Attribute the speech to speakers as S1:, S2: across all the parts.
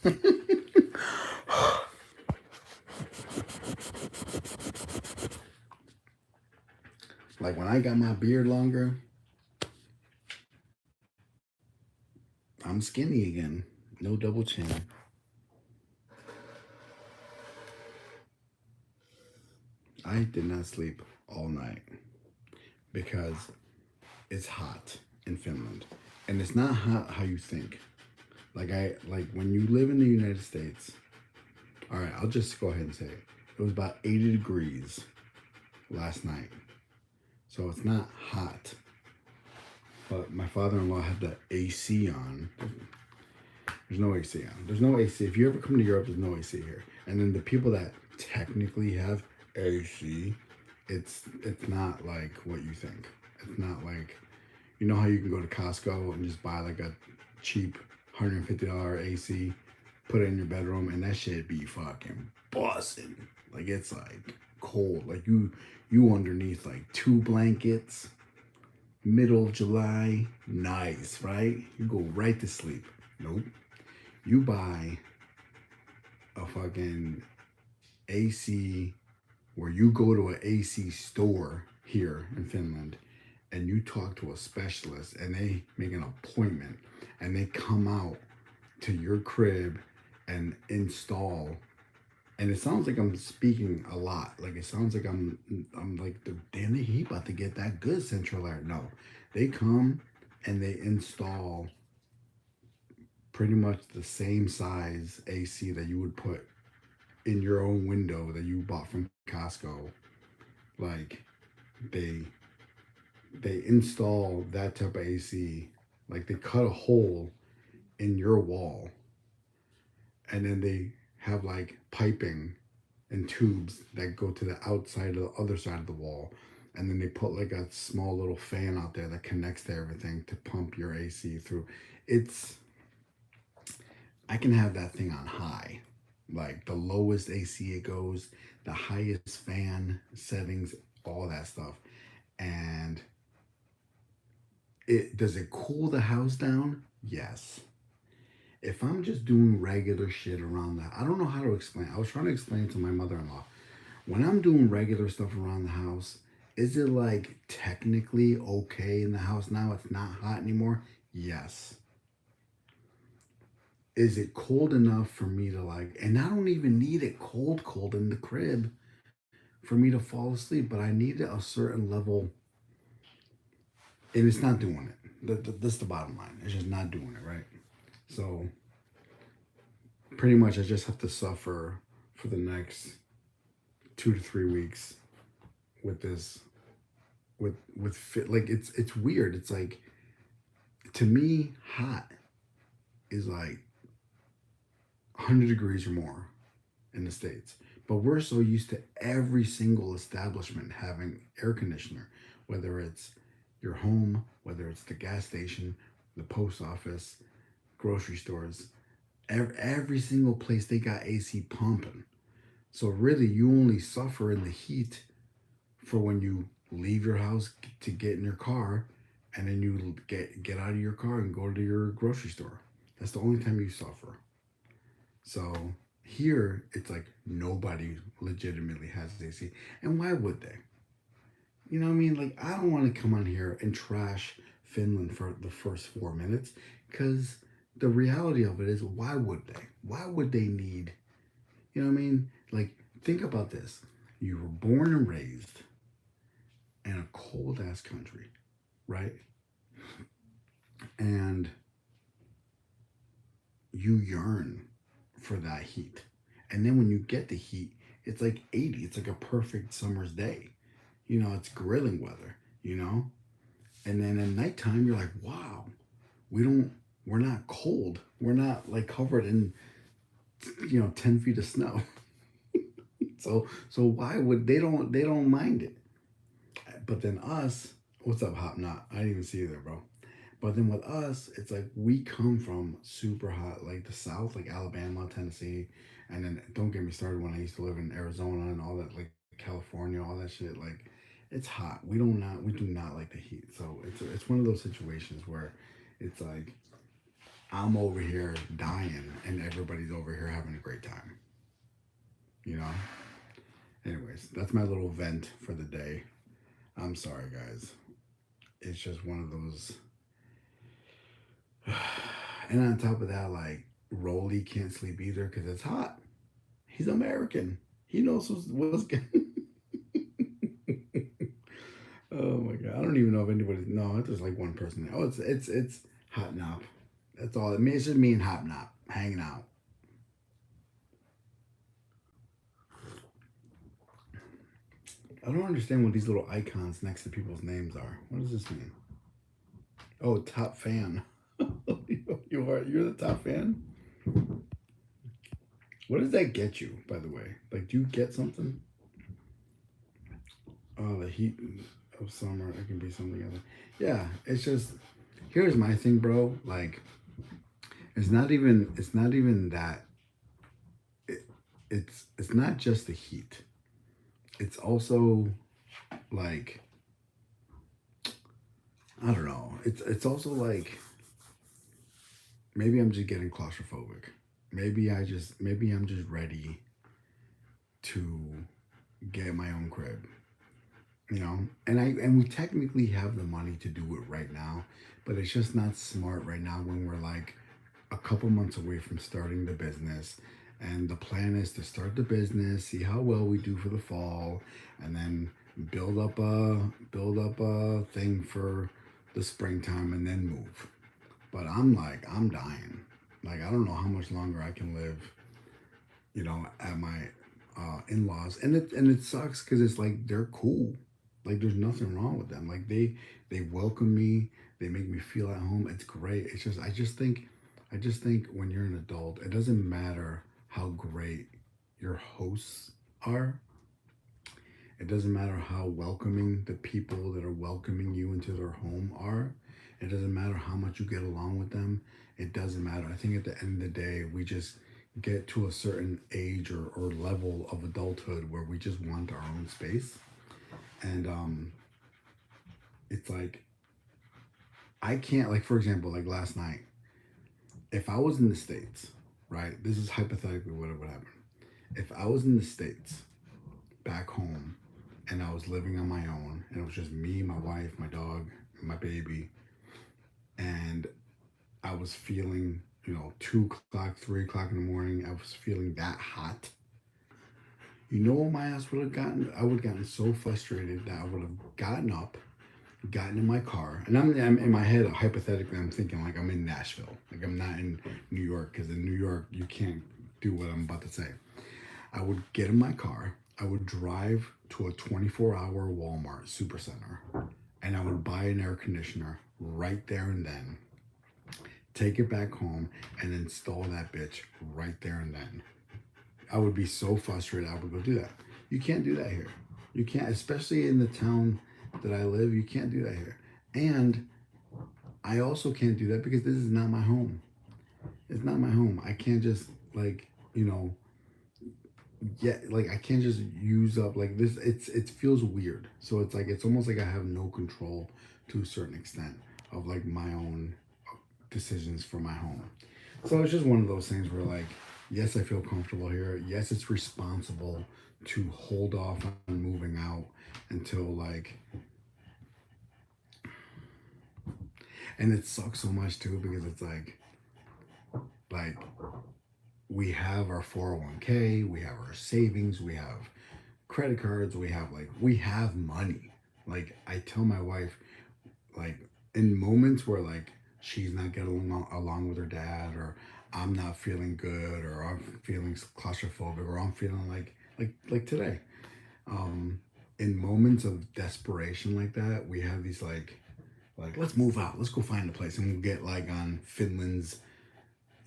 S1: Like when I got my beard longer, I'm skinny again. No double chin. I did not sleep all night because it's hot in Finland. And it's not hot how you think. Like when you live in the United States, all right, I'll just go ahead and say it. It was about 80 degrees last night. So it's not hot. But my father-in-law had the AC on. There's no AC on. There's no AC. If you ever come to Europe, there's no AC here. And then the people that technically have AC, it's not like what you think. It's not like, you know how you can go to Costco and just buy like a cheap $150 AC, put it in your bedroom, and that shit be fucking busting. Like it's like cold. Like you underneath like two blankets, middle of July, nice, right? You go right to sleep. Nope. You buy a fucking AC where you go to an AC store here in Finland and you talk to a specialist and they make an appointment and they come out to your crib and install, and it sounds like I'm speaking a lot. Like it sounds like I'm like, damn, he about to get that good central air. No, they come and they install pretty much the same size AC that you would put in your own window that you bought from Costco. Like they they install that type of AC. Like they cut a hole in your wall and then they have like piping and tubes that go to the outside of the other side of the wall. And then they put like a small little fan out there that connects to everything to pump your AC through. It's, I can have that thing on high, like the lowest AC it goes, the highest fan settings, all that stuff. And it does it cool the house down? Yes. If I'm just doing regular shit around that, I don't know how to explain. I was trying to explain to my mother-in-law. When I'm doing regular stuff around the house, is it like technically okay in the house now? It's not hot anymore? Yes. Is it cold enough for me to like, and I don't even need it cold in the crib for me to fall asleep, but I need a certain level, and it's not doing it. That's the bottom line. It's just not doing it, right? So pretty much I just have to suffer for the next 2 to 3 weeks with this, with fit. Like it's weird. It's like, to me, hot is like 100 degrees or more in the States. But we're so used to every single establishment having air conditioner, whether it's your home, whether it's the gas station, the post office, grocery stores. Every single place they got AC pumping. So really, you only suffer in the heat for when you leave your house to get in your car, and then you get out of your car and go to your grocery store. That's the only time you suffer. So here, it's like nobody legitimately has AC. And why would they? You know what I mean? Like, I don't want to come on here and trash Finland for the first 4 minutes, because the reality of it is, why would they? Why would they need, you know what I mean? Like, think about this. You were born and raised in a cold ass country, right? And you yearn for that heat. And then when you get the heat, it's like 80. It's like a perfect summer's day. You know, it's grilling weather, you know? And then at nighttime, you're like, wow, we're not cold. We're not like covered in, 10 feet of snow. So why would they don't mind it. But then us, what's up, Hop Knot? I didn't even see you there, bro. But then with us, it's like we come from super hot, like the South, like Alabama, Tennessee, and then don't get me started when I used to live in Arizona and all that, like California, all that shit. Like it's hot. We do not like the heat. So it's one of those situations where it's like I'm over here dying and everybody's over here having a great time. You know? Anyways, that's my little vent for the day. I'm sorry, guys. It's just one of those. And on top of that, like, Rolly can't sleep either because it's hot. He's American. He knows what's good. Oh my god, I don't even know if anybody. No, it's just like one person. Oh, it's Hot Nop. That's all. I mean, it's just me and Hot Nop hanging out. I don't understand what these little icons next to people's names are. What does this mean? Oh, top fan. You're the top fan. What does that get you, by the way? Like, do you get something? Oh, the heat of summer. It can be something other. Yeah, it's just. Here's my thing, bro. Like, It's not even that. It, it's not just the heat. It's also like I don't know. It's also like maybe I'm just getting claustrophobic. Maybe I'm just ready to get my own crib. You know, and we technically have the money to do it right now, but it's just not smart right now when we're like a couple months away from starting the business. And the plan is to start the business, see how well we do for the fall, and then build up a thing for the springtime, and then move. But I'm dying. Like, I don't know how much longer I can live, at my in-laws, and it sucks because it's like they're cool. Like, there's nothing wrong with them. Like, they welcome me, they make me feel at home. It's great. It's just I just think when you're an adult, it doesn't matter how great your hosts are. It doesn't matter how welcoming the people that are welcoming you into their home are. It doesn't matter how much you get along with them. It doesn't matter. I think at the end of the day, we just get to a certain age or level of adulthood where we just want our own space. And it's like, I can't, like, for example, like last night, if I was in the States, right? This is hypothetically what would happen. If I was in the States back home and I was living on my own and it was just me, my wife, my dog, my baby, and I was feeling, 2 o'clock, 3 o'clock in the morning, I was feeling that hot. You know what my ass would have gotten? I would have gotten so frustrated that I would have gotten up, gotten in my car, and I'm in my head, hypothetically, I'm thinking like I'm in Nashville. Like, I'm not in New York, because in New York, you can't do what I'm about to say. I would get in my car, I would drive to a 24-hour Walmart supercenter, and I would buy an air conditioner right there and then, take it back home, and install that bitch right there and then. I would be so frustrated, I would go do that. You can't do that here. You can't, especially in the town that I live, you can't do that here. And I also can't do that because this is not my home. It's not my home. I can't just, like, like, I can't just use up like this. It feels weird. So it's like it's almost like I have no control to a certain extent of like my own decisions for my home. So it's just one of those things where, like, yes, I feel comfortable here. Yes, it's responsible to hold off on moving out until, like, and it sucks so much too because it's like we have our 401k, we have our savings, we have credit cards, we have money. Like, I tell my wife, like, in moments where, like, she's not getting along with her dad, or I'm not feeling good, or I'm feeling claustrophobic, or I'm feeling like today, um in moments of desperation like that, we have these like, let's move out, let's go find a place, and we'll get like on Finland's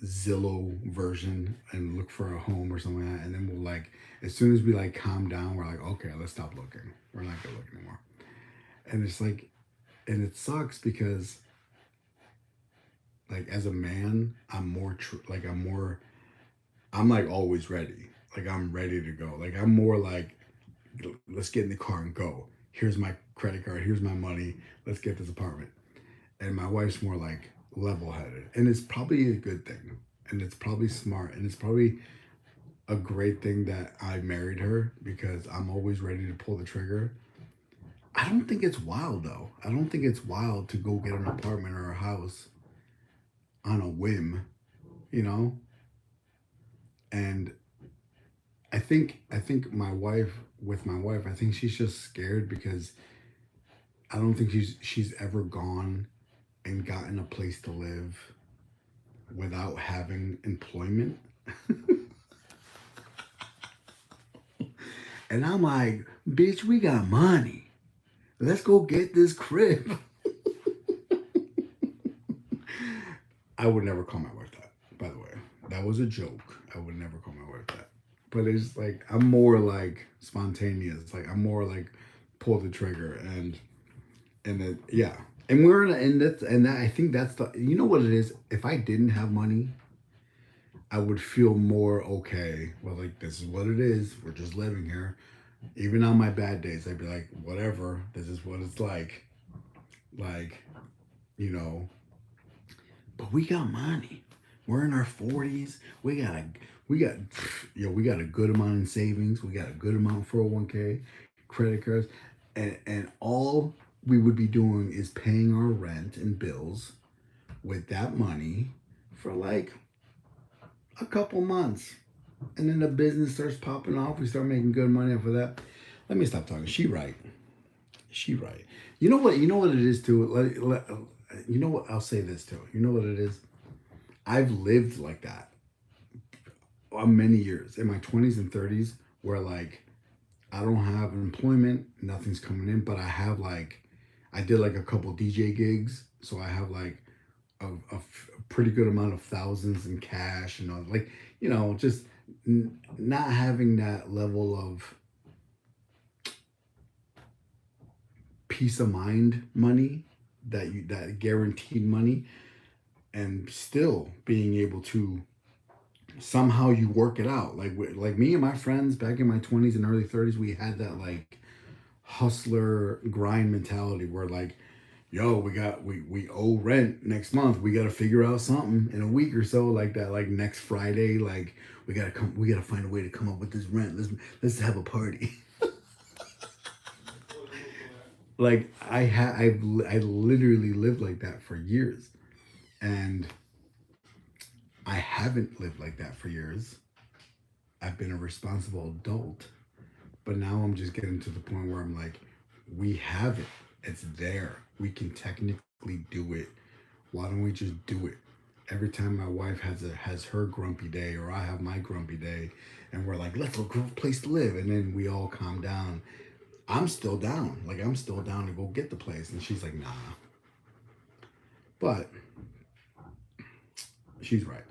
S1: Zillow version and look for a home or something like that, and then we'll, like, as soon as we like calm down, we're like, okay, let's stop looking, we're not gonna look anymore. And it's like, and it sucks because, like, as a man, I'm like always ready. Like, I'm ready to go. Like, I'm more like, let's get in the car and go. Here's my credit card. Here's my money. Let's get this apartment. And my wife's more like, level-headed, and it's probably a good thing, and it's probably smart, and it's probably a great thing that I married her because I'm always ready to pull the trigger. I don't think it's wild though. I don't think it's wild to go get an apartment or a house on a whim, you know? And I think my wife with my wife, I think she's just scared because I don't think she's ever gone and gotten a place to live without having employment. And I'm like, bitch, we got money. Let's go get this crib. I would never call my wife that, by the way. That was a joke. I would never call my wife that. But it's like I'm more like spontaneous. Like I'm more like pull the trigger and then yeah. And we're in a, and that's and that I think that's the you know what it is? If I didn't have money, I would feel more okay. Well, like this is what it is. We're just living here. Even on my bad days, I'd be like, whatever. This is what it's like. Like, you know, but we got money. We're in our 40s. We got we got a good amount in savings. We got a good amount 401k, credit cards, and all we would be doing is paying our rent and bills with that money for like a couple months. And then the business starts popping off. We start making good money off of that. Let me stop talking. She right. She right. You know what? You know what it is too. You know what? I'll say this too. You know what it is. I've lived like that many years in my 20s and 30s, where like I don't have employment, nothing's coming in, but I have like I did like a couple DJ gigs, so I have like pretty good amount of thousands in cash and all. Like just not having that level of peace of mind money that guaranteed money, and still being able to somehow you work it out. Like me and my friends back in my 20s and early 30s, we had that like hustler grind mentality where like, yo, we owe rent next month. We got to figure out something in a week or so, like that. Like next Friday, like we gotta find a way to come up with this rent. Let's have a party. Like I literally lived like that for years, and I haven't lived like that for years. I've been a responsible adult, but now I'm just getting to the point where I'm like, we have it. It's there. We can technically do it. Why don't we just do it? Every time my wife has her grumpy day or I have my grumpy day, and we're like, let's look for a place to live, and then we all calm down. I'm still down. Like I'm still down to go get the place, and she's like, nah. But she's right.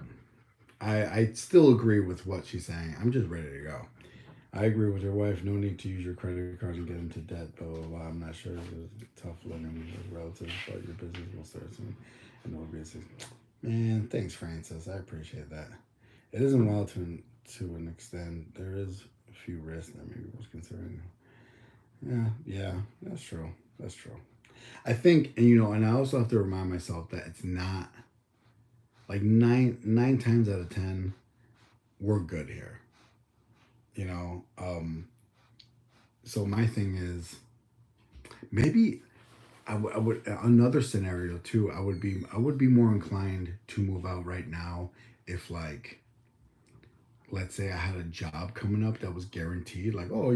S1: I still agree with what she's saying. I'm just ready to go. I agree with your wife. No need to use your credit card and get into debt. Blah blah blah. I'm not sure it's tough living with relatives, but your business will start soon, and it'll be a success. Man, thanks, Francis. I appreciate that. It isn't well to an extent. There is a few risks that maybe was considering. Yeah, that's true. That's true. I think, and and I also have to remind myself that it's not like nine times out of 10, we're good here. You know, so my thing is maybe I would another scenario too. I would be more inclined to move out right now if like let's say I had a job coming up that was guaranteed, like, oh,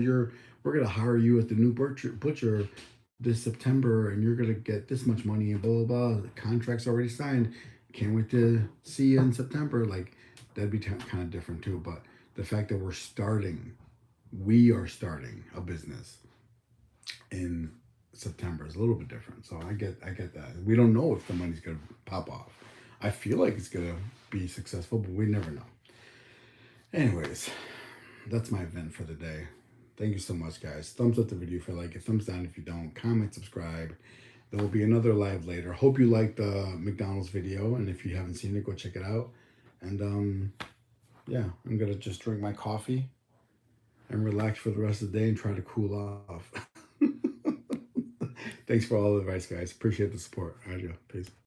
S1: we're gonna hire you at the new butcher this September, and you're gonna get this much money and blah blah blah. The contract's already signed. Can't wait to see you in September. Like that'd be kind of different too. But the fact that we are starting a business in September is a little bit different. So I get that. We don't know if the money's gonna pop off. I feel like it's gonna be successful, but we never know. Anyways, that's my event for the day. Thank you so much, guys. Thumbs up the video if you like it. Thumbs down if you don't. Comment, subscribe. There will be another live later. Hope you liked the McDonald's video, and if you haven't seen it, go check it out. And yeah, I'm gonna just drink my coffee and relax for the rest of the day and try to cool off. Thanks for all the advice, guys. Appreciate the support. All right, yeah. Peace.